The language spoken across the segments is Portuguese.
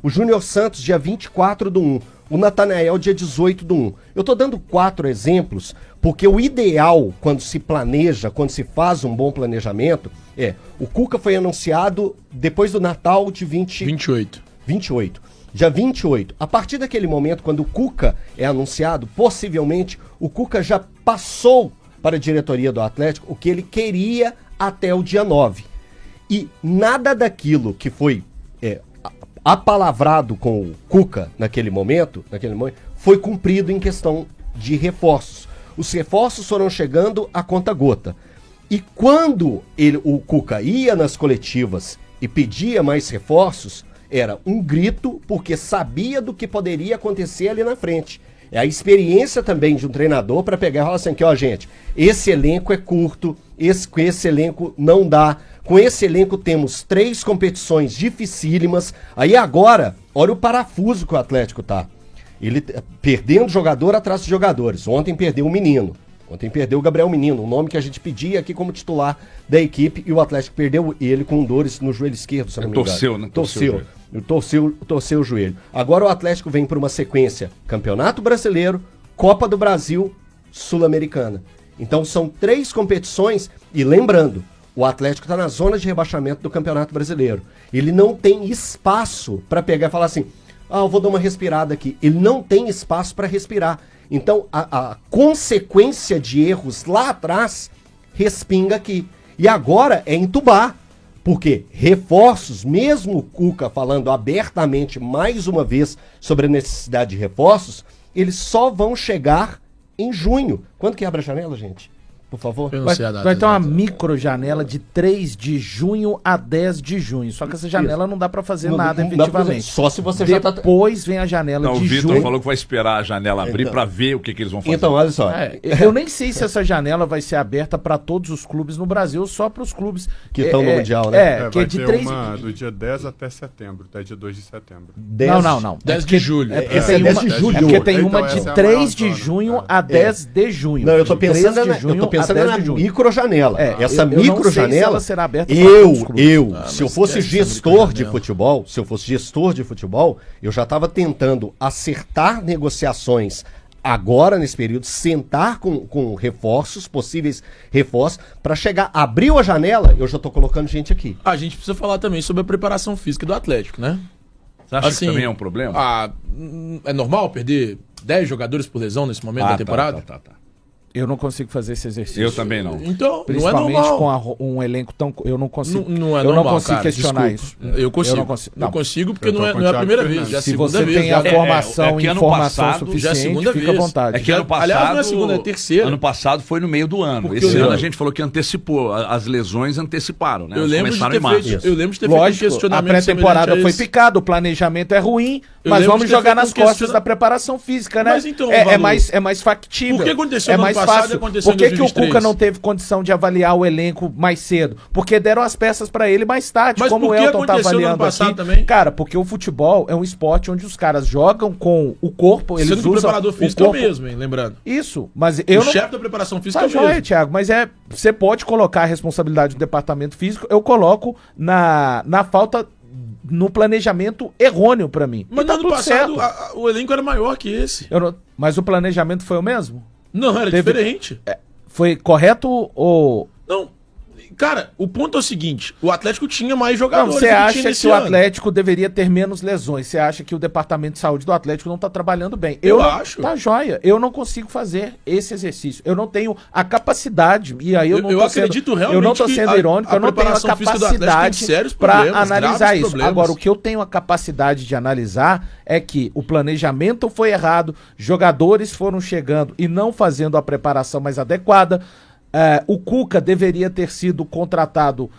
O Júnior Santos, dia 24/1. O Natanael, dia 18/1. Eu tô dando 4 exemplos, porque o ideal, quando se planeja, quando se faz um bom planejamento, o Cuca foi anunciado depois do Natal de 28. Dia 28. A partir daquele momento, quando o Cuca é anunciado, possivelmente o Cuca já passou para a diretoria do Atlético o que ele queria até o dia 9. E nada daquilo que foi apalavrado com o Cuca naquele momento, foi cumprido em questão de reforços. Os reforços foram chegando a conta-gota. E quando o Cuca ia nas coletivas e pedia mais reforços, era um grito, porque sabia do que poderia acontecer ali na frente. É a experiência também de um treinador para pegar e falar assim, gente, esse elenco é curto, com esse elenco não dá. Com esse elenco temos 3 competições dificílimas. Aí agora, olha o parafuso que o Atlético tá. Ele perdendo jogador atrás de jogadores. Ontem perdeu o Menino. Ontem perdeu o Gabriel Menino, um nome que a gente pedia aqui como titular da equipe, e o Atlético perdeu ele com dores no joelho esquerdo, se não me engano. Torceu, né? Torceu o joelho. Agora o Atlético vem para uma sequência: Campeonato Brasileiro, Copa do Brasil, Sul-Americana. Então são 3 competições, e lembrando, o Atlético está na zona de rebaixamento do Campeonato Brasileiro. Ele não tem espaço para pegar e falar assim, eu vou dar uma respirada aqui. Ele não tem espaço para respirar. Então, a consequência de erros lá atrás respinga aqui. E agora é entubar. Porque reforços, mesmo o Cuca falando abertamente mais uma vez sobre a necessidade de reforços, eles só vão chegar em junho. Quando que abre a janela, gente? Por favor. Vai ter uma micro janela de 3 de junho a 10 de junho. Só que essa janela não dá pra fazer nada efetivamente. Só se você Depois vem a janela de junho. O Vitor falou que vai esperar a janela abrir pra ver o que eles vão fazer. Então, olha só. Eu nem sei se essa janela vai ser aberta pra todos os clubes no Brasil, só para os clubes que estão no Mundial, né? Que é de 3 do dia 10 até setembro, até dia 2 de setembro. Não. 10 de julho. É porque tem uma de 3 de junho a 10 de junho. Não, eu tô pensando na microjanela. Essa microjanela, será aberta se eu fosse gestor de futebol, eu já estava tentando acertar negociações agora nesse período, sentar com reforços, possíveis reforços, para chegar, abriu a janela, eu já tô colocando gente aqui. A gente precisa falar também sobre a preparação física do Atlético, né? Você acha que também é um problema? É normal perder 10 jogadores por lesão nesse momento da temporada? Tá. Eu não consigo fazer esse exercício. Eu também não. Então, principalmente não é normal. com um elenco tão... Eu não consigo, não é eu normal, não consigo cara, questionar desculpa. isso. Eu consigo. Eu consigo porque não é a primeira vez, já é a segunda vez. Se você tem a formação e informação passado, suficiente, já é a segunda fica vez. à vontade. É que ano passado... Aliás, não é a segunda, é a terceira. Ano passado foi no meio do ano. Porque esse ano a gente falou que antecipou. As lesões anteciparam, né? Eu lembro de ter feito um questionamento. A pré-temporada foi picada, o planejamento é ruim, mas vamos jogar nas costas da preparação física, né? Mas então, é mais factível. Por que aconteceu no ano passado e aconteceu Por que o Cuca não teve condição de avaliar o elenco mais cedo? Porque deram as peças pra ele mais tarde, como o Elton tá avaliando aqui. Também? Cara, porque o futebol é um esporte onde os caras jogam com o corpo, eles usam... o preparador físico é o mesmo, hein? Lembrando. Isso, mas eu o chefe da preparação física é o mesmo. Thiago, mas você pode colocar a responsabilidade do departamento físico, eu coloco na falta... no planejamento errôneo pra mim. Mas no ano passado o elenco era maior que esse. Mas o planejamento foi o mesmo? Não, era diferente. Foi correto ou... Não, cara, o ponto é o seguinte, o Atlético tinha mais jogadores. Você acha que o Atlético deveria ter menos lesões? Você acha que o departamento de saúde do Atlético não tá trabalhando bem? Eu acho. Tá joia. Eu não consigo fazer esse exercício. Eu não tenho a capacidade, e aí eu não tô acredito realmente eu não tô sendo irônico, eu não tenho a capacidade para analisar isso. Problemas. Agora, o que eu tenho a capacidade de analisar é que o planejamento foi errado, jogadores foram chegando e não fazendo a preparação mais adequada. O Cuca deveria ter sido contratado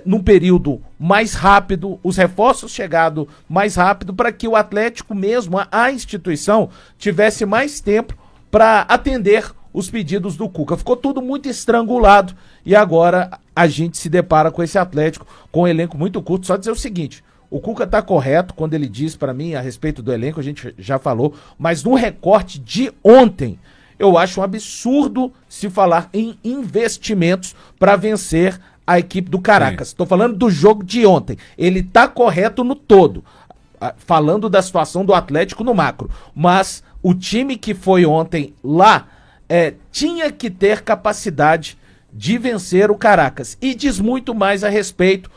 num período mais rápido, os reforços chegado mais rápido, para que o Atlético mesmo, a instituição, tivesse mais tempo para atender os pedidos do Cuca. Ficou tudo muito estrangulado e agora a gente se depara com esse Atlético com um elenco muito curto. Só dizer o seguinte, o Cuca tá correto quando ele diz para mim a respeito do elenco, a gente já falou, mas no recorte de ontem, eu acho um absurdo se falar em investimentos para vencer a equipe do Caracas. Estou falando do jogo de ontem. Ele tá correto no todo. falando da situação do Atlético no macro, mas o time que foi ontem lá tinha que ter capacidade de vencer o Caracas. E diz muito mais a respeito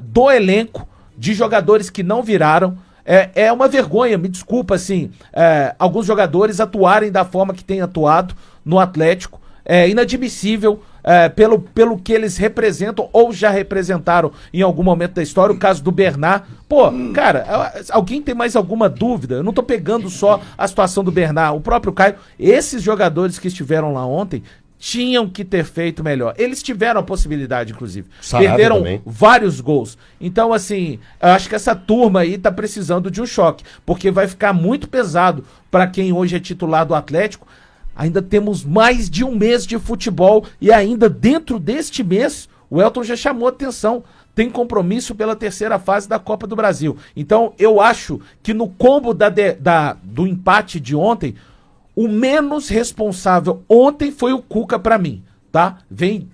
do elenco de jogadores que não viraram. É uma vergonha, me desculpa, assim, alguns jogadores atuarem da forma que têm atuado no Atlético. É inadmissível pelo que eles representam ou já representaram em algum momento da história. O caso do Bernard. Pô, cara, alguém tem mais alguma dúvida? Eu não tô pegando só a situação do Bernard, o próprio Caio. Esses jogadores que estiveram lá ontem tinham que ter feito melhor. Eles tiveram a possibilidade, inclusive. Sarabia perderam também. vários gols. Então, assim, eu acho que essa turma aí tá precisando de um choque, porque vai ficar muito pesado para quem hoje é titular do Atlético. Ainda temos mais de um mês de futebol e ainda dentro deste mês, o Elton já chamou atenção. Tem compromisso pela terceira fase da Copa do Brasil. Então, eu acho que no combo do empate de ontem, o menos responsável ontem foi o Cuca pra mim, tá? Vem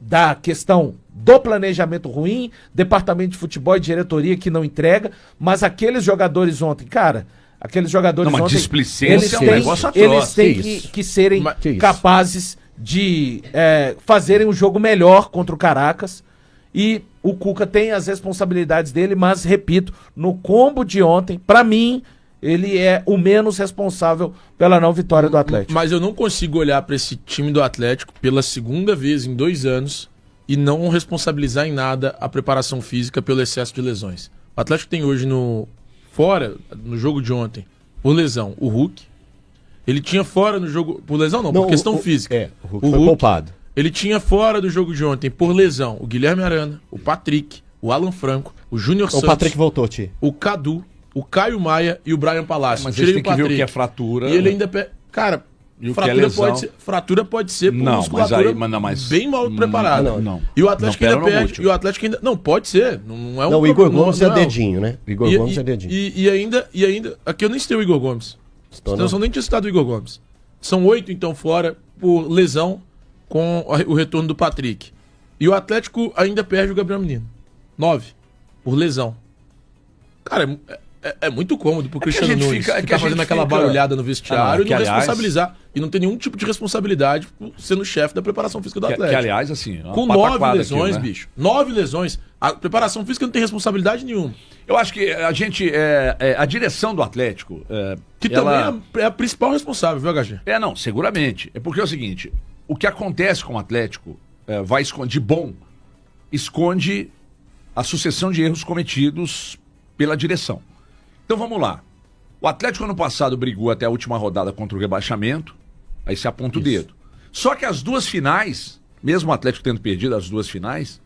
da questão do planejamento ruim, departamento de futebol e diretoria que não entrega, mas aqueles jogadores ontem, cara, aqueles jogadores Não, mas ontem, displicência é um negócio atroz. eles têm que serem capazes de fazerem um jogo melhor contra o Caracas, e o Cuca tem as responsabilidades dele, mas, repito, no combo de ontem, pra mim, ele é o menos responsável pela não vitória do Atlético. Mas eu não consigo olhar para esse time do Atlético pela segunda vez em 2 anos e não responsabilizar em nada a preparação física pelo excesso de lesões. O Atlético tem hoje no jogo de ontem, por lesão, o Hulk. Ele tinha fora no jogo... Por lesão não, por questão física. O Hulk foi poupado. Ele tinha fora do jogo de ontem, por lesão, o Guilherme Arana, o Patrick, o Alan Franco, o Júnior Santos... O Patrick voltou, Ti. O Cadu, o Caio Maia e o Brian Palácio. Mas eles têm que ver o que é fratura. E ele ainda... Cara, e o que é lesão. fratura pode ser por Não, musculatura mas bem mal preparada. Não. E o Atlético Não, ainda perde. múltiplo. E o Atlético ainda... Não, pode ser. Não é um Não, o Igor problema, Gomes é dedinho, né? O Igor Gomes é dedinho. E ainda... Aqui eu nem citei o Igor Gomes. Eu nem tinha citado o Igor Gomes. São 8, então, fora por lesão com o retorno do Patrick. E o Atlético ainda perde o Gabriel Menino. 9, por lesão. Cara, é muito cômodo pro Cristiano Nunes ficar fazendo aquela barulhada no vestiário e não responsabilizar. E não ter nenhum tipo de responsabilidade por sendo chefe da preparação física do Atlético. Que aliás, assim... Com 9 lesões, aqui, né? Bicho. 9 lesões. A preparação física não tem responsabilidade nenhuma. Eu acho que a direção do Atlético... que também é a principal responsável, viu, HG? Não, seguramente. É porque é o seguinte, o que acontece com o Atlético vai esconder de bom, esconde a sucessão de erros cometidos pela direção. Então vamos lá. O Atlético ano passado brigou até a última rodada contra o rebaixamento, aí se aponta o dedo. Só que as 2 finais, mesmo o Atlético tendo perdido as 2 finais,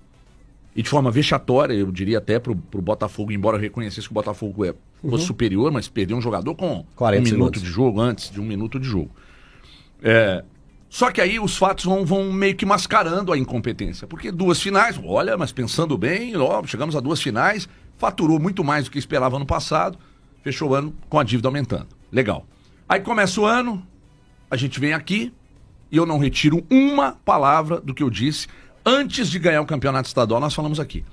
e de forma vexatória, eu diria até pro Botafogo, embora eu reconhecesse que o Botafogo fosse superior, mas perdeu um jogador com 40 minuto segundos. de jogo, antes de 1 minuto de jogo. Só que aí os fatos vão meio que mascarando a incompetência. Porque 2 finais, olha, mas pensando bem, chegamos a 2 finais, faturou muito mais do que esperava ano passado, fechou o ano com a dívida aumentando. Legal. Aí começa o ano, a gente vem aqui e eu não retiro uma palavra do que eu disse. Antes de ganhar o campeonato estadual, nós falamos aqui.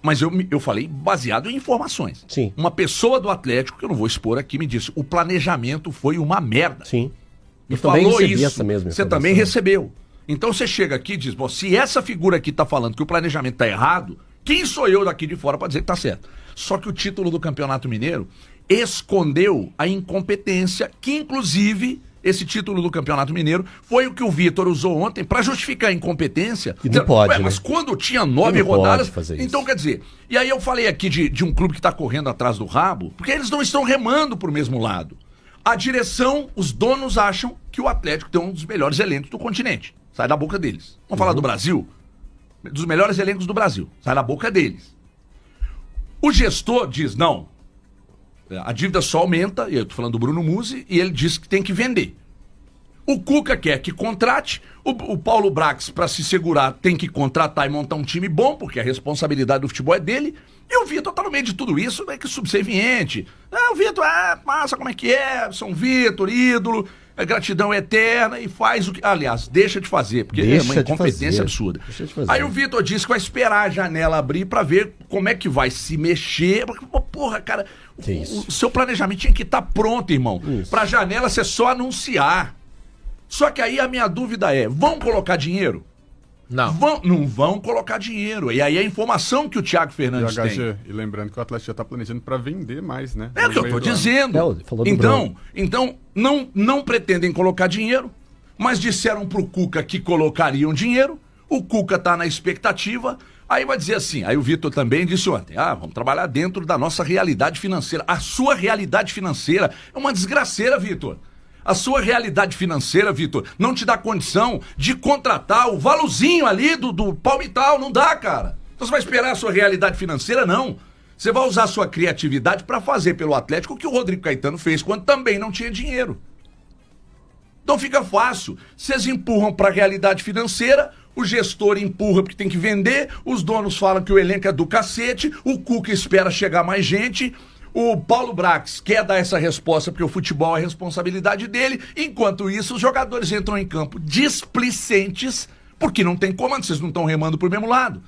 Mas eu falei baseado em informações. Sim. Uma pessoa do Atlético, que eu não vou expor aqui, me disse, o planejamento foi uma merda. Sim. E Eu também falou recebi isso. essa mesma Você informação. também recebeu. Então você chega aqui e diz, bom, se essa figura aqui tá falando que o planejamento tá errado, quem sou eu daqui de fora para dizer que tá certo? Só que o título do Campeonato Mineiro escondeu a incompetência, que inclusive esse título do Campeonato Mineiro foi o que o Vitor usou ontem para justificar a incompetência. E não pode, né? Mas quando tinha 9 Não pode rodadas, fazer isso. então quer dizer, e aí eu falei aqui de um clube que tá correndo atrás do rabo, porque eles não estão remando pro mesmo lado. A direção, os donos acham que o Atlético tem um dos melhores elencos do continente. Sai da boca deles. Vamos falar do Brasil? Dos melhores elencos do Brasil. Sai da boca deles. O gestor diz, não, a dívida só aumenta, e eu tô falando do Bruno Musi, e ele diz que tem que vender. O Cuca quer que contrate, o Paulo Brax, para se segurar, tem que contratar e montar um time bom, porque a responsabilidade do futebol é dele, e o Vitor tá no meio de tudo isso, meio que subserviente. O Vitor, massa, como é que é? São Vitor, ídolo. é gratidão eterna e faz o que... Aliás, deixa de fazer, porque Deixa é uma de incompetência fazer. absurda. Deixa de fazer. Aí o Vitor disse que vai esperar a janela abrir pra ver como é que vai se mexer. Porque, porra, cara, Que isso? o seu planejamento tinha que estar pronto, irmão. Isso. Pra janela você só anunciar. Só que aí a minha dúvida é, vão colocar dinheiro? Não. Não vão colocar dinheiro. E aí a informação que o Thiago E, Fernandes tem. HG, e lembrando que o Atlético já tá planejando para vender mais, né? É o No que eu meio tô do ano. dizendo. É, ele falou do Então não pretendem colocar dinheiro, mas disseram pro Cuca que colocariam dinheiro. O Cuca tá na expectativa. Aí vai dizer assim, aí o Vitor também disse ontem, vamos trabalhar dentro da nossa realidade financeira. A sua realidade financeira é uma desgraceira, Vitor. A sua realidade financeira, Vitor, não te dá condição de contratar o valorzinho ali do Palmital, não dá, cara. Então você vai esperar a sua realidade financeira? Não. Você vai usar a sua criatividade para fazer pelo Atlético o que o Rodrigo Caetano fez quando também não tinha dinheiro. Então fica fácil. Vocês empurram para a realidade financeira, o gestor empurra porque tem que vender, os donos falam que o elenco é do cacete, o Cuca espera chegar mais gente, o Paulo Brax quer dar essa resposta porque o futebol é responsabilidade dele, enquanto isso os jogadores entram em campo displicentes, porque não tem comando, vocês não estão remando pro mesmo lado.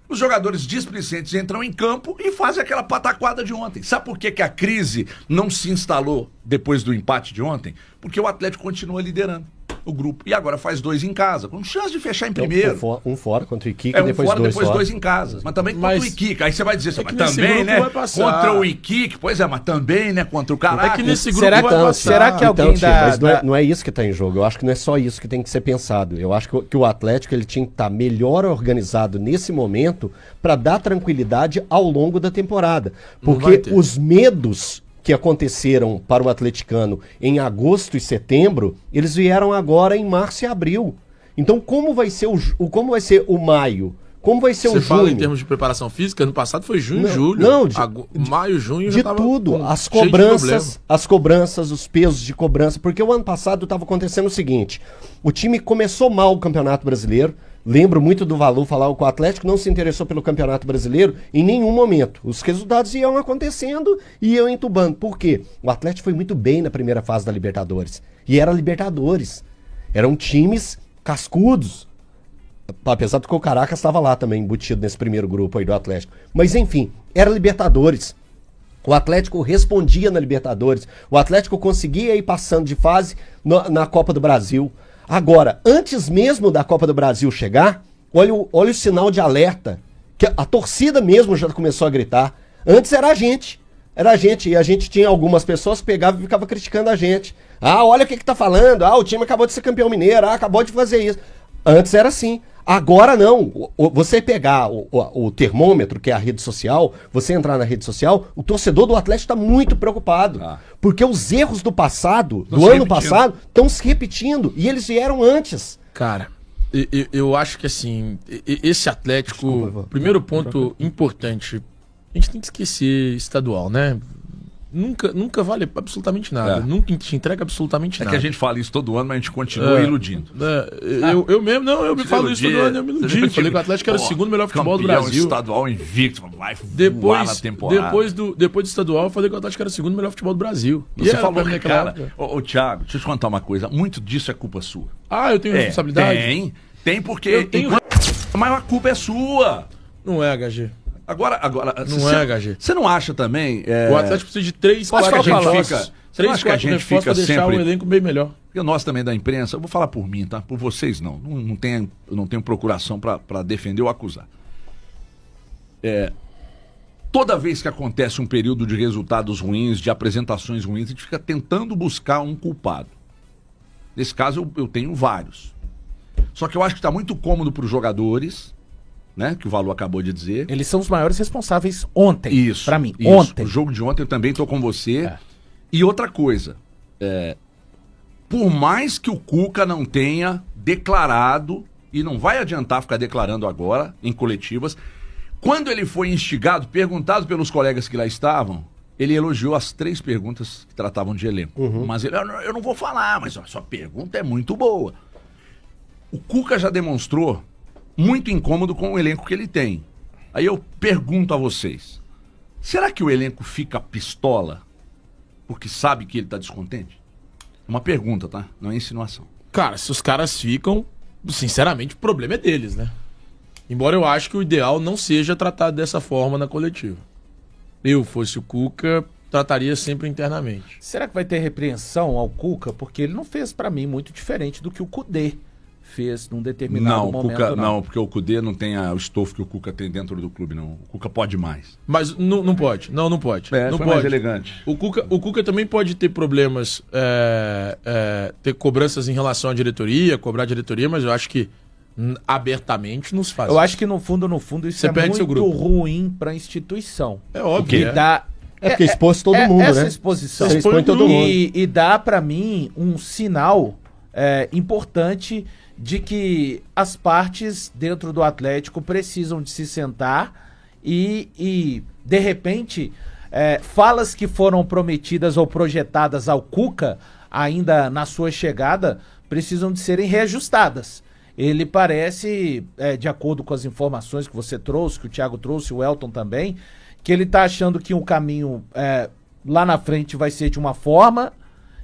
Os jogadores displicentes entram em campo e fazem aquela pataquada de ontem. Sabe por que a crise não se instalou depois do empate de ontem? Porque o Atlético continua liderando o grupo. E agora faz 2 em casa, com chance de fechar em primeiro. Um fora contra o Iquique É e um depois fora, dois depois fora. 2 em casa. Mas também contra Mas- o Iquique. Aí você vai dizer assim, É que mas nesse também, grupo né? vai passar. Contra o Iquique, pois é, mas também, né? Contra o Caraca. É que nesse grupo Será vai que- passar. será que alguém Tio, da- mas da- não é isso que está em jogo. Eu acho que não é só isso que tem que ser pensado. Eu acho que o Atlético ele tinha que estar melhor organizado nesse momento para dar tranquilidade ao longo da temporada. Não vai Porque ter. os medos que aconteceram para o atleticano em agosto e setembro, eles vieram agora em março e abril. Então como vai ser como vai ser o maio? Como vai ser Você o fala junho? em termos de preparação física, ano passado foi junho Não, e julho. não, Maio, junho De já tava tudo, com- as cheio de cobranças, os pesos de cobrança, porque o ano passado estava acontecendo o seguinte, o time começou mal o Campeonato Brasileiro, lembro muito do Valu falar que o Atlético não se interessou pelo Campeonato Brasileiro em nenhum momento, os resultados iam acontecendo e iam entubando, por quê? O Atlético foi muito bem na primeira fase da Libertadores, e era Libertadores, eram times cascudos, apesar do que o Caracas estava lá também, embutido nesse primeiro grupo aí do Atlético, mas enfim, era Libertadores. O Atlético respondia na Libertadores. O Atlético conseguia ir passando de fase na Copa do Brasil. Agora, antes mesmo da Copa do Brasil chegar, olha o sinal de alerta. Que a torcida mesmo já começou a gritar. Antes era a gente. Era a gente. E a gente tinha algumas pessoas que pegavam e ficavam criticando a gente. Olha o que tá falando. O time acabou de ser campeão mineiro. Acabou de fazer isso. Antes era assim. Agora não. Você pegar o termômetro, que é a rede social, você entrar na rede social, o torcedor do Atlético está muito preocupado. Porque os erros do passado, do ano passado, estão se repetindo. E eles vieram antes. Cara, eu acho que assim, esse Atlético, Desculpa, primeiro ponto importante, a gente tem que esquecer estadual, né? Nunca vale absolutamente nada. É. Nunca te entrega absolutamente É nada. que a gente fala isso todo ano, mas a gente continua iludindo. Eu mesmo, não, eu me Se falo isso todo iludir, ano, eu me se iludi. iludir. Falei que o Atlético era o Pô, segundo melhor futebol do campeão Brasil. estadual invicto, vai voar na Depois, temporada. depois do estadual, eu falei que o Atlético era o segundo melhor futebol do Brasil. E Você era falou pra mim que, naquela cara, época. ô Thiago, deixa eu te contar uma coisa, muito disso é culpa sua. Eu tenho responsabilidade? Tem porque Eu tenho- mas a culpa é sua. Não é, HG. Agora, Não é, HG. Você não acha também? O Atlético precisa de 3, Posso 4 falar? reforços. Você não 3, acha que a 4 gente reforços fica pra deixar sempre- o elenco bem melhor. E nós também da imprensa, eu vou falar por mim, tá? Por vocês não. Eu não tenho procuração para defender ou acusar. Toda vez que acontece um período de resultados ruins, de apresentações ruins, a gente fica tentando buscar um culpado. Nesse caso, eu tenho vários. Só que eu acho que está muito cômodo para os jogadores, né? Que o Valu acabou de dizer. Eles são os maiores responsáveis ontem. Isso. Pra mim. Isso. Ontem. O jogo de ontem eu também estou com você. É. E outra coisa, por mais que o Cuca não tenha declarado, e não vai adiantar ficar declarando agora em coletivas, quando ele foi instigado, perguntado pelos colegas que lá estavam, ele elogiou as 3 perguntas que tratavam de elenco. Mas ele, eu não vou falar, mas a sua pergunta é muito boa. O Cuca já demonstrou muito incômodo com o elenco que ele tem. Aí eu pergunto a vocês, será que o elenco fica pistola porque sabe que ele está descontente? Uma pergunta, tá? Não é insinuação. Cara, se os caras ficam, sinceramente, o problema é deles, né? Embora eu acho que o ideal não seja tratado dessa forma na coletiva. Eu fosse o Cuca, trataria sempre internamente. Será que vai ter repreensão ao Cuca? Porque ele não fez, pra mim, muito diferente do que o Cudê fez num determinado momento. Cuca, não, porque o Cudê não tem o estofo que o Cuca tem dentro do clube, não. O Cuca pode mais. Mas não pode. Não pode. Não foi pode. mais elegante. O Cuca também pode ter problemas, ter cobranças em relação à diretoria, cobrar a diretoria, mas eu acho que abertamente nos faz. Eu acho que no fundo, isso Você é perde seu muito grupo. ruim pra instituição. É óbvio. Porque dá... É porque expôs todo mundo, essa né? exposição Você expõe todo mundo. e dá pra mim um sinal importante de que as partes dentro do Atlético precisam de se sentar e de repente, falas que foram prometidas ou projetadas ao Cuca, ainda na sua chegada, precisam de serem reajustadas. Ele parece, de acordo com as informações que você trouxe, que o Thiago trouxe, o Elton também, que ele tá achando que um caminho lá na frente vai ser de uma forma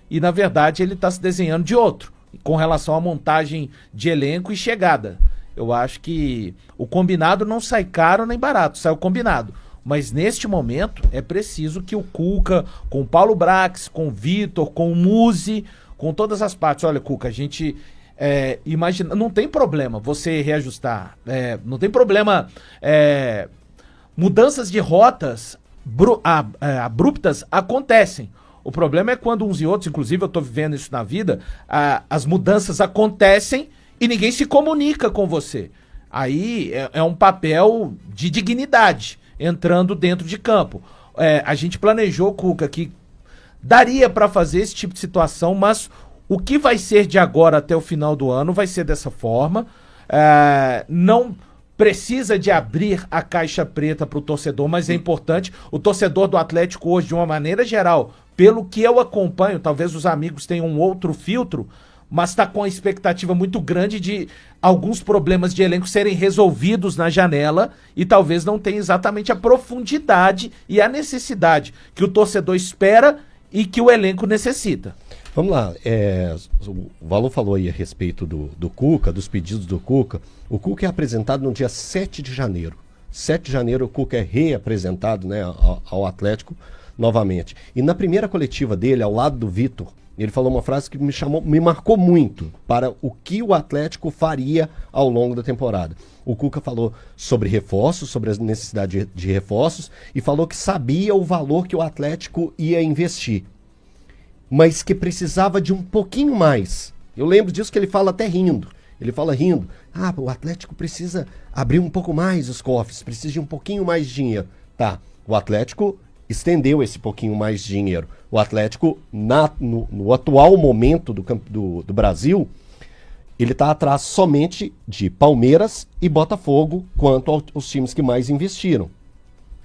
e, na verdade, ele tá se desenhando de outro, com relação à montagem de elenco e chegada. Eu acho que o combinado não sai caro nem barato, sai o combinado. Mas neste momento é preciso que o Cuca, com o Paulo Brax, com o Vitor, com o Muzi, com todas as partes. Olha, Cuca, a gente imagina, não tem problema você reajustar, não tem problema mudanças de rotas abruptas acontecem. O problema é quando uns e outros, inclusive eu tô vivendo isso na vida, as mudanças acontecem e ninguém se comunica com você. Aí é um papel de dignidade entrando dentro de campo. A gente planejou, Cuca, que daria para fazer esse tipo de situação, mas o que vai ser de agora até o final do ano vai ser dessa forma. Não precisa de abrir a caixa preta para o torcedor, mas é importante. O torcedor do Atlético hoje, de uma maneira geral, pelo que eu acompanho, talvez os amigos tenham um outro filtro, mas está com a expectativa muito grande de alguns problemas de elenco serem resolvidos na janela e talvez não tenha exatamente a profundidade e a necessidade que o torcedor espera e que o elenco necessita. Vamos lá, o Valor falou aí a respeito do Cuca, dos pedidos do Cuca. O Cuca é apresentado no dia 7 de janeiro. 7 de janeiro o Cuca é reapresentado, né, ao Atlético novamente. E na primeira coletiva dele, ao lado do Vitor, ele falou uma frase que me marcou muito para o que o Atlético faria ao longo da temporada. O Cuca falou sobre reforços, sobre a necessidade de reforços, e falou que sabia o valor que o Atlético ia investir, mas que precisava de um pouquinho mais. Eu lembro disso que ele fala até rindo. Ele fala rindo, o Atlético precisa abrir um pouco mais os cofres, precisa de um pouquinho mais de dinheiro. Tá, o Atlético estendeu esse pouquinho mais de dinheiro. O Atlético, no atual momento do Brasil, ele está atrás somente de Palmeiras e Botafogo quanto aos times que mais investiram.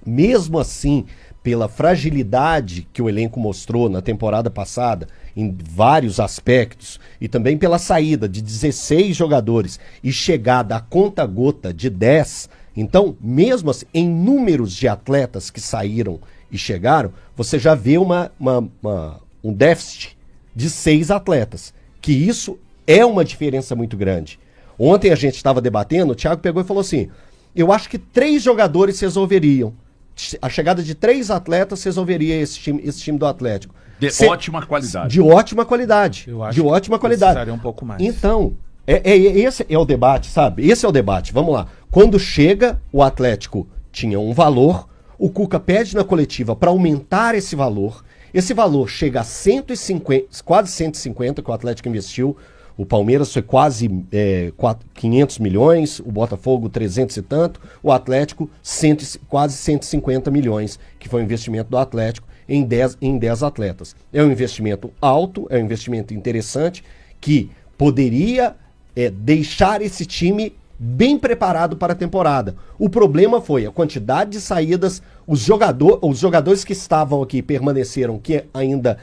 Mesmo assim, pela fragilidade que o elenco mostrou na temporada passada, em vários aspectos, e também pela saída de 16 jogadores e chegada a conta-gota de 10, então, mesmo assim, em números de atletas que saíram e chegaram, você já vê um déficit de 6 atletas, que isso é uma diferença muito grande. Ontem a gente estava debatendo, o Thiago pegou e falou assim, eu acho que 3 jogadores resolveriam. A chegada de 3 atletas resolveria esse time do Atlético. Ótima qualidade. De ótima qualidade. Eu acho de ótima qualidade. Precisaria um pouco mais. Então, esse é o debate, sabe? Esse é o debate. Vamos lá. Quando chega, o Atlético tinha um valor, o Cuca pede na coletiva para aumentar esse valor chega a 150, quase 150 que o Atlético investiu. O Palmeiras foi quase 500 milhões, o Botafogo 300 e tanto, o Atlético quase 150 milhões, que foi o investimento do Atlético em 10 atletas. É um investimento alto, é um investimento interessante, que poderia deixar esse time bem preparado para a temporada. O problema foi a quantidade de saídas, os jogadores que estavam aqui permaneceram, que ainda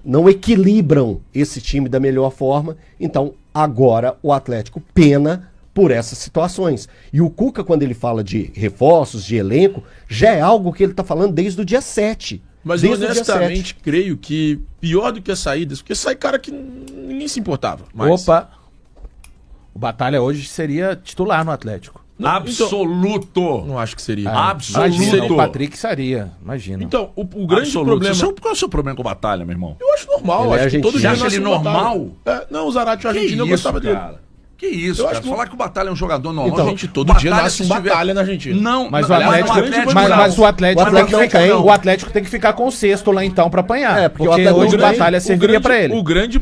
não equilibram esse time da melhor forma. Então agora o Atlético pena por essas situações. E o Cuca, quando ele fala de reforços, de elenco, já é algo que ele está falando desde o dia 7. Mas eu desde o dia 7. honestamente creio que pior do que as saídas, porque sai cara que ninguém se importava. Mas... Opa! O Batalha hoje seria titular no Atlético. Absoluto. Não acho que seria. Absoluto. Imagina, o Patrick seria, imagina. Então, o grande Absoluto. problema... Qual é o seu problema com o Batalha, meu irmão? Eu acho normal, Ele é acho que todo argentino. dia Você acha nasce ele um Batalha. normal? Não, o Zarate argentino eu gostava dele. cara? Que isso, Eu cara? acho que- Falar que o Batalha é um jogador normal. Então, gente, todo dia nasce um se tiver- Batalha na Argentina. Não, Mas o aliás, Atlético, no Atlético mas não. o Atlético, O Atlético tem que ficar, não. o Atlético tem que ficar com o sexto lá então pra apanhar. É, porque o porque Atlético- hoje o o grande- Batalha serviria pra ele. O grande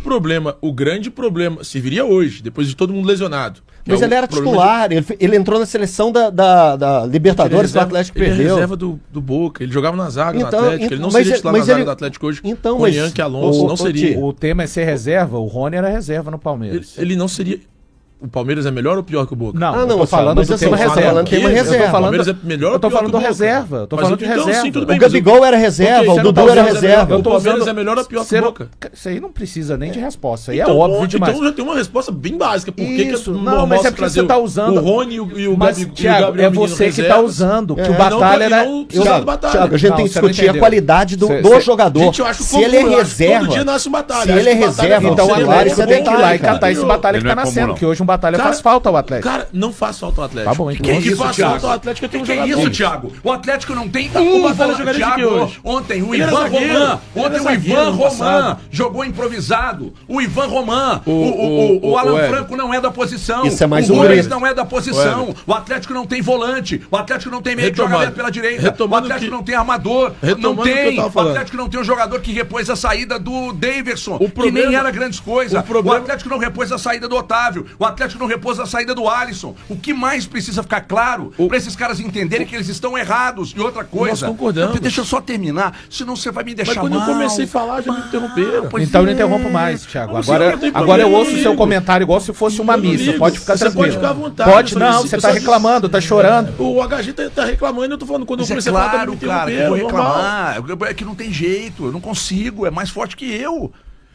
problema serviria hoje, depois de todo mundo lesionado. que Mas é o ele era problema titular, ele entrou na seleção da Libertadores do Atlético ele é perdeu. reserva do Boca, ele jogava na zaga Então, do Atlético, ele não mas seria ele- titular na mas zaga ele- do Atlético hoje. Então, com mas- Yankee Alonso, não seria. O tema é ser reserva, o Rony era reserva no Palmeiras. Ele não seria... O Palmeiras é melhor ou pior que o Boca? Não, Ah, eu não, tô falando mas do assim, tema você tá reserva. falando tema Eu tô reserva. falando- O Palmeiras é melhor eu ou tô pior falando que o do Boca? reserva, eu tô Mas falando de então, reserva. sim, tudo O bem, mas Gabigol era reserva, Ok, o você não Dudu tá era usando reserva. O Palmeiras é melhor ou pior que Você o não- Boca? Isso aí não precisa nem de resposta. Aí Então, é óbvio bom, demais. Então já tem uma resposta bem básica. Por que Isso, que não, normal mas é se porque trazer você tá usando- o Rony e o Mas, Gabriel Thiago, é Menino você que tá reservas? usando, que É, o e Batalha e era... não precisa do Batalha. Thiago, a gente Não, tem que você não discutir a entendeu. qualidade do Cê- jogador. Gente, eu acho Se ele é fofo, eu acho que reserva, todo dia nasce um Batalha. se Acho ele é que o Batalha reserva, é Então Você o bom, vai, Atlético você tem que ir vai, lá e cara. catar esse Batalha Ele que não tá é comum, nascendo, não. que hoje um Batalha Cara, faz falta ao Atlético. Cara, não faz falta ao Atlético. Tá bom, então. Que O que isso, faz Thiago? falta ao Atlético é ter um Que jogador. isso, Thiago? O Atlético não tem O Batalha jogaria de que hoje? Ontem o Ele era Ivan zagueiro. Roman. Ele Ontem era o zagueiro Ivan no Roman passado. jogou improvisado. O Ivan Roman. O O Alan Éder. Franco não é da posição. Isso é mais o um Gomes grito. não é da posição. Éder. O Atlético não tem volante. O Atlético não tem meio que joga Retomando. aberto pela direita. O Retomando Atlético que- não tem armador. Não Retomando o que eu tem. tava O falando. Atlético não tem um jogador que repôs a saída do Daverson. O Que nem problema- era grandes coisas. o problema- O Atlético não repôs a saída do Otávio. O Atlético não repôs a saída do Alisson. O que mais precisa ficar claro pra esses caras entenderem que eles estão errados? E outra coisa. Nós concordamos. Deixa eu só terminar, senão você vai me deixar Mas quando eu mal. comecei a falar, já me interromperam. Pois Então eu não é. interrompo mais, Thiago. Não, Agora, senhor, não tem agora eu problema, ouço o seu ligo. comentário igual se fosse uma Eu não missa. ligo. Pode ficar Você tranquilo. pode ficar à vontade, Pode, eu não, só você disse- tá reclamando, tá chorando. O HG tá reclamando, eu tô falando, quando Mas eu é comecei a falar, claro, me cara, que eu vou interromperam, normal. reclamar. É que não tem jeito, eu não consigo, é mais forte que eu.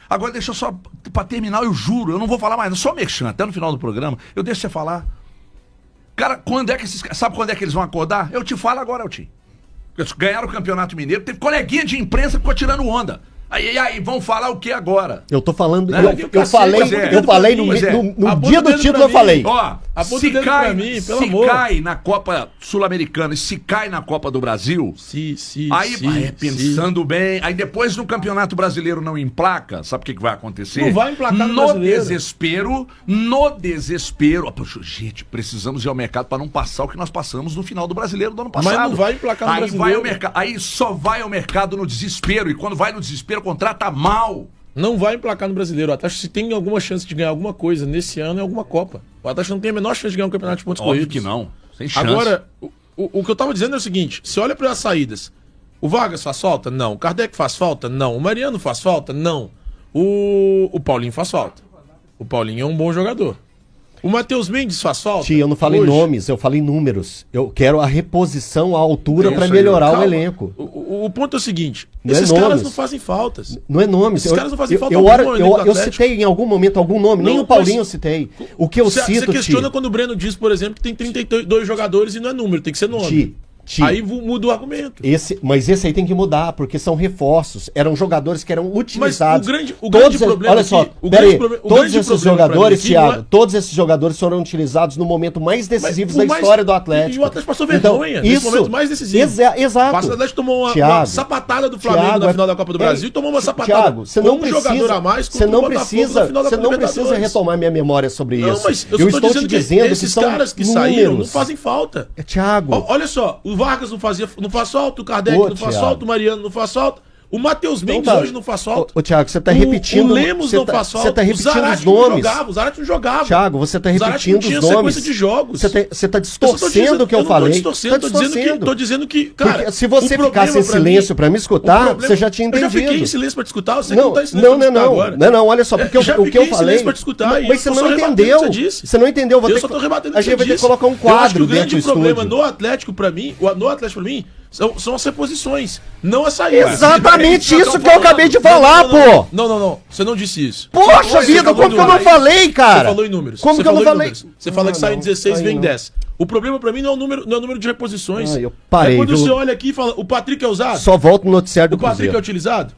Agora deixa eu só, pra terminar, eu juro, eu não vou falar mais, eu só mexendo, até no final do programa, eu deixo você falar. Cara, quando é que esses caras, sabe quando é que eles vão acordar? Eu te falo agora, Eltim. Eles ganharam o Campeonato Mineiro, teve coleguinha de imprensa que ficou tirando onda. Aí, vão falar o que agora? Eu tô falando, Né? eu falei, Pois é. eu falei no, Pois é. no Aponta dia o do dedo título pra eu falei. mim. Ó, Aponta se o dedo cai, pra mim, pelo se amor. cai na Copa Sul-Americana e se cai na Copa do Brasil, aí vai pensando bem, aí depois no Campeonato Brasileiro não emplaca, sabe o que vai acontecer? Não vai emplacar no no Brasileiro. desespero. Poxa, gente, precisamos ir ao mercado para não passar o que nós passamos no final do Brasileiro do ano passado. Mas não vai emplacar no aí Brasileiro. vai ao mercado, aí só vai ao mercado no desespero, e quando vai no desespero contrata mal. Não vai emplacar no Brasileiro. O Atlético, se tem alguma chance de ganhar alguma coisa nesse ano, é alguma Copa. O Atlético não tem a menor chance de ganhar um campeonato de pontos Óbvio corridos. que não, sem chance. Agora, o que eu tava dizendo é o seguinte: você olha para as saídas. O Vargas faz falta? Não. O Kardec faz falta? Não. O Mariano faz falta? Não. O Paulinho faz falta. O Paulinho é um bom jogador. O Matheus Mendes faz falta? Tia, eu não falei Hoje? nomes, eu falei números. Eu quero a reposição à altura Isso para aí. melhorar o Calma. elenco. O ponto é o seguinte: Não é esses caras nomes. não fazem faltas. Não é nome. Esses caras não fazem falta eu, alguma eu, no elenco do eu Atlético. citei em algum momento algum nome, nem Não, o Paulinho mas- eu citei. O que eu Você cito, questiona Ti, quando o Breno diz, por exemplo, que tem 32 jogadores e não é número, tem que ser nome. Ti, Aí muda o argumento. mas esse aí tem que mudar, porque são reforços. Eram jogadores que eram utilizados. o grande problema olha aqui- só, o peraí, grande proble- o todos grande esses problema pra jogadores, mim aqui não Thiago, é- todos esses jogadores foram utilizados no momento mais decisivo Mas da o mais- história do Atlético. E o Atlético passou Então, vergonha nesse momento mais decisivo. Exato. O Atlético tomou uma Thiago, sapatada do Flamengo Thiago, na final da Copa do Brasil e tomou uma sapatada Thiago, você com não um precisa, jogador a mais você contra não o Botafogo precisa, na final da você Copa não precisa Libertadores. retomar minha memória sobre Não, isso. mas eu só tô estou te dizendo que esses são caras que saíram não números. fazem falta. Thiago, Olha só, o Vargas não faz falta, o Kardec Ô, não faz Thiago. falta, o Mariano não faz falta, o Matheus Então Mendes tá. hoje não faz falta. Ô, Thiago, você tá repetindo. O Lemos você não tá- faz falta. Você tá repetindo o Zarate os nomes. O Zarate não jogava. Thiago, você tá O Zarate repetindo não tinha os nomes. sequência de jogos. Você tá Eu só tô distorcendo o que eu não tô falei. distorcendo, Tá tô dizendo que, cara, Porque se você o problema ficasse em pra silêncio pra me o escutar, problema- você já tinha Eu entendido. já fiquei em silêncio pra te escutar, você Não, tá em silêncio não, pra não, me escutar não, agora. não, olha só, porque já o que fiquei eu em falei. silêncio pra te escutar e Mas você tô só não rebatendo entendeu. o que você disse. Você não entendeu. Eu só tô rebatendo o A que gente vai ter que disse. colocar um Eu acho que quadro o dentro grande do problema estúdio. no Atlético pra mim, no Atlético pra mim, são as reposições, não as saídas. Exatamente Isso isso eu tô que eu acabei de falar, pô! Não, você não disse isso. Poxa Você vida, falou como que eu em não números. falei, cara? Você falou em números. Como Você que eu não falou em falei? números. Você fala que sai em 16 e vem em 10. O problema pra mim não é o número de reposições. Eu parei, é quando viu? você olha aqui e fala, o Patrick é usado? Só volta no noticiário do O Patrick Cruzeiro. é utilizado?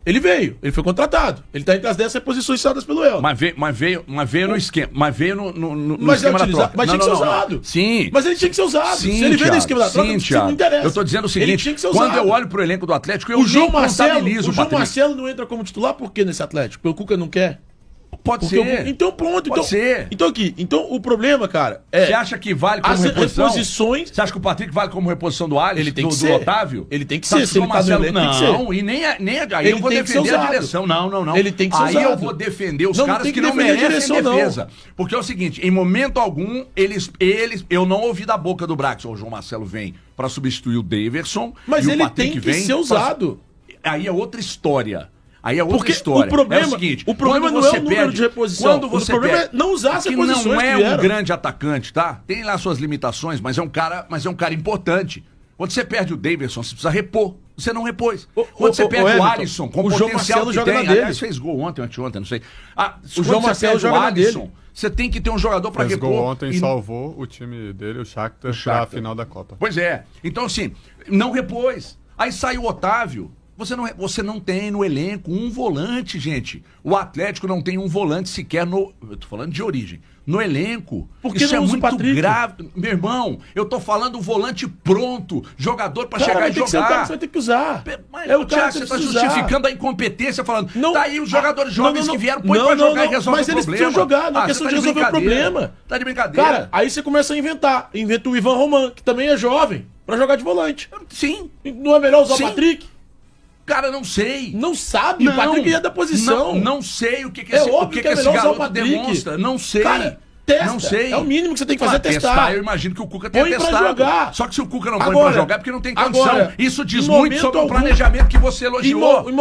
Ele veio, ele foi contratado. Ele tá entre as 10 reposições citadas pelo El. Mas veio no esquema. Mas veio no Mas é esquema da utilizado. troca. Mas tinha que ser usado. Sim. Mas ele tinha que ser usado. Sim, Se ele veio no Thiago, esquema da troca, sim, não Thiago. interessa. Eu tô dizendo o Ele seguinte, tinha que ser quando usado. eu olho pro elenco do Atlético, eu O João nem Marcelo, contabilizo o João Patrick. Marcelo não entra como titular por quê nesse Atlético? Porque o Cuca não quer? Pode Porque ser. então pronto. Pode Então, ser. então o problema, cara, é... Você acha que vale como as reposição? reposições... Você acha que o Patrick vale como reposição do Alisson? Ele tem que do ser. Otávio? Ele tem que Você ser, acha se o ele tá no Marcelo- elenco, tem que ser. Não, e nem aí Ele eu vou tem que ser defender a usado. direção. Não. Ele tem que ser aí usado. eu vou defender os Não, não caras tem que que não defender a merecem direção, defesa. Porque é o seguinte, em momento algum, eu não ouvi da boca do Brax, o João Marcelo vem pra substituir o Daverson. Mas e o ele Patrick tem que vem ser usado. Aí é outra história. Aí é outra Porque história. o problema, é o seguinte, o problema quando não você é o número perde- de reposição. Quando você o problema perde- é não usar as que reposições não é que vieram. um grande atacante, tá? Tem lá suas limitações, mas é um cara importante. Quando você perde o Daverson, você precisa repor. Você não repôs. Quando você perde o Everton, Alisson, com o o João potencial Marcelo que joga tem, na dele. aliás, fez gol ontem, anteontem, não sei. O João Marcelo joga na dele. Você tem que ter um jogador pra Fez repor. gol ontem, E- salvou o time dele, o Shakhtar, pra final da Copa. Pois é. Então, assim, não repôs. Aí saiu o Otávio. Você não tem no elenco um volante, gente. O Atlético não tem um volante sequer no... Eu tô falando de origem. No elenco. Por que Isso não é usa o muito Patrick? grave. Meu irmão, eu tô falando um volante pronto. Jogador pra chegar Cara, e tem que ser o cara jogar. que você vai ter que usar. Mas, é o cara Thiago, que você você tá precisa usar. justificando a incompetência, falando. Não, Tá aí os jogadores jovens não, que vieram, põe não, pra não, jogar e não, resolve mas o eles problema. precisam jogar, não é questão você de tá resolver o brincadeira. problema. Tá de brincadeira. Cara, aí você começa a inventar. Inventa o Ivan Roman, que também é jovem, pra jogar de volante. Sim. Não é melhor usar Sim. o Patrick? Cara, não sei. Não sabe, o Patrick é da posição. Não sei o que, É esse, óbvio o que, que é esse melhor usar o garoto Patrick. demonstra. Não sei. Cara, testa. Não sei. É o mínimo que você tem que fazer, Ah, testar. Eu imagino que o Cuca tenha Põe pra testado. jogar. Só que se o Cuca não põe Agora- pra jogar é porque não tem condição. agora, Isso diz em muito momento sobre o algum- planejamento que você elogiou. Em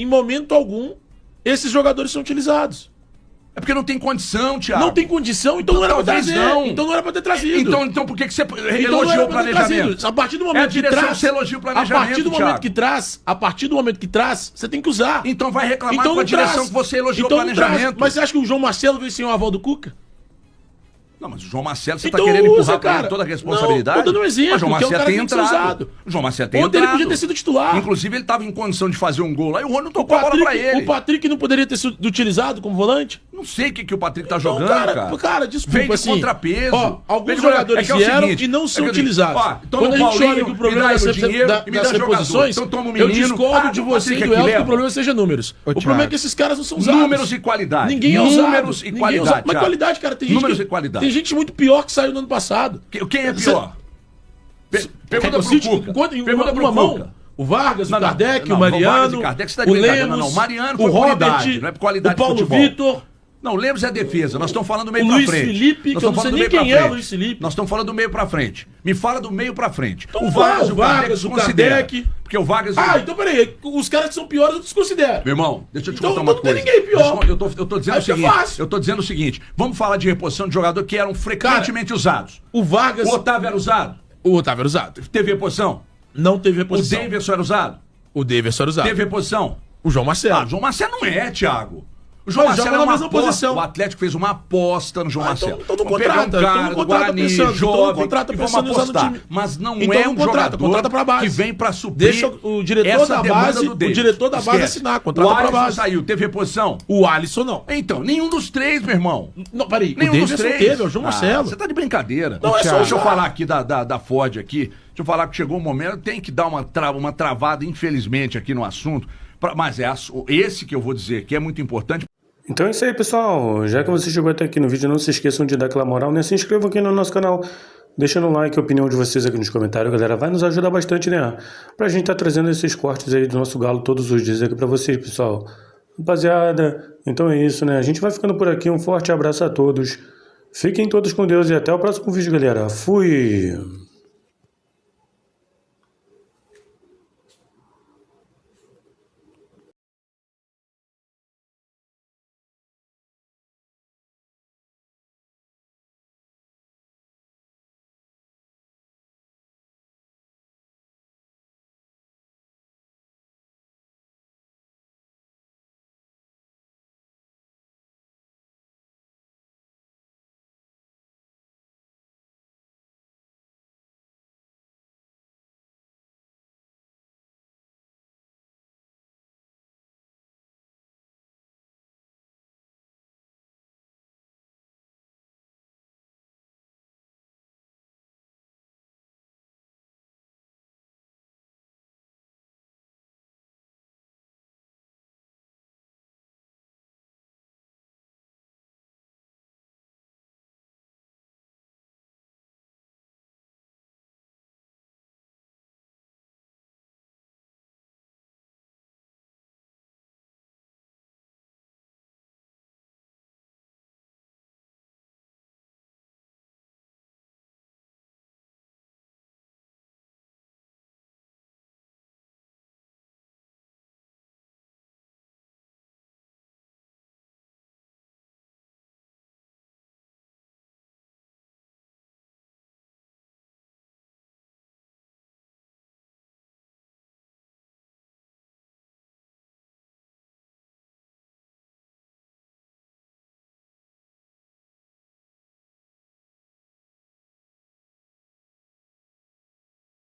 momento algum, esses jogadores são utilizados. É porque não tem condição, Thiago. Não tem condição, então não era pra Talvez trazer. não. Então não era pra ter trazido. Então por que você Então não elogiou era o pra ter planejamento? trazido. A partir do É a momento que direção traz, que você elogia o a planejamento, partir do Thiago. momento que traz, você tem que usar. Então vai reclamar Então com a não direção traz. que você elogiou Então o não traz. planejamento. Mas você acha que o João Marcelo veio sem o aval do Cuca? Não, mas o João Marcelo, você Então tá querendo usa, empurrar pra ele cara. toda a responsabilidade? Não, tô dando um exemplo, Mas o João que é um Marcelo cara tem que tem que ser entrado. usado. O João Marcelo tem Ontem entrado. ele podia ter sido titular. Inclusive, ele tava em condição de fazer um gol lá e o Rony não O tocou a bola pra ele. Patrick não poderia ter sido utilizado como volante? Não sei o que o Patrick tá Então, jogando, cara. desculpa, Vem de assim, contrapeso. ó, alguns Vem de- jogadores é o vieram seguinte, e não são é que eu digo, utilizados. ó, então Quando a no gente olha Paulinho, que o problema me dá das, aí o dinheiro e me dá das jogador. reposições, Então toma o eu menino. discordo Ah, de do você e Patrick do aqui Elton que leva. o problema seja números. O problema é que esses caras não são usados. Números e qualidade. Ninguém é usado. Números e Ninguém é qualidade. usado. Mas Thiago. qualidade, cara, tem gente Números que, e qualidade. tem gente muito pior que saiu no ano passado. Quem é pior? Pergunta pro Cuca. Pergunta pro uma mão. Cuca. O Vargas, Não, o não, Kardec, não, o Mariano, Vargas e Kardec, você tá de o brincadeira. Lemos, Não, Mariano o foi Robert, qualidade, não é qualidade o Paulo de futebol. Vitor, Não, o Lemos é defesa. Nós estamos falando do meio o pra Luiz frente. Felipe, Nós que eu estamos não sei falando do nem meio pra quem é o frente. Luiz Felipe. Nós estamos falando do meio pra frente. Me fala do meio pra frente. Então o Vargas, o o Kardec, Vargas, o desconsidera. Kardec. Porque o Vargas... Ah, então peraí, os caras que são piores eu desconsidero. Meu irmão, deixa eu te Então contar uma não tem coisa. ninguém pior. Eu tô dizendo Aí o fica seguinte. fácil. Eu tô dizendo o seguinte. Vamos falar de reposição de jogador que eram frequentemente usados. O Vargas, O Otávio era usado? o Otávio era usado. Teve reposição? Não teve O reposição. Davidson era usado? O Davidson era usado. Teve reposição? O João Marcelo. Ah, o João Marcelo não é, Thiago. O João Mas Marcelo joga é na uma mesma aposta. posição. O Atlético fez uma aposta no João Marcelo. Então não Vamos pegar contrata. um cara Então não do contrata Guarani, pensando. Então não jovem, contrata e vamos pensando em usar no apostar. time. Mas não Então é não um contrata, jogador contrata pra base. que vem pra suprir. Deixa o diretor essa da demanda base, do o David. diretor da base Esquece. assinar, contrata o pra Alisson base. saiu, teve reposição? O Alisson não. Então, nenhum dos três, meu irmão. Não, peraí. Nenhum o dos Davidson três. teve, é o João Marcelo. Você tá de brincadeira. Não, é só Deixa eu usar. falar aqui da Ford aqui. Deixa eu falar que chegou um momento, tem que dar uma travada, infelizmente, aqui no assunto. Mas esse que eu vou dizer que é muito importante. Então é isso aí, pessoal. Já que você chegou até aqui no vídeo, não se esqueçam de dar aquela moral, né? Se inscrevam aqui no nosso canal, deixando um like, a opinião de vocês aqui nos comentários, galera. Vai nos ajudar bastante, né? Pra gente tá trazendo esses cortes aí do nosso galo todos os dias aqui pra vocês, pessoal. Rapaziada, então é isso, né? A gente vai ficando por aqui. Um forte abraço a todos. Fiquem todos com Deus e até o próximo vídeo, galera. Fui!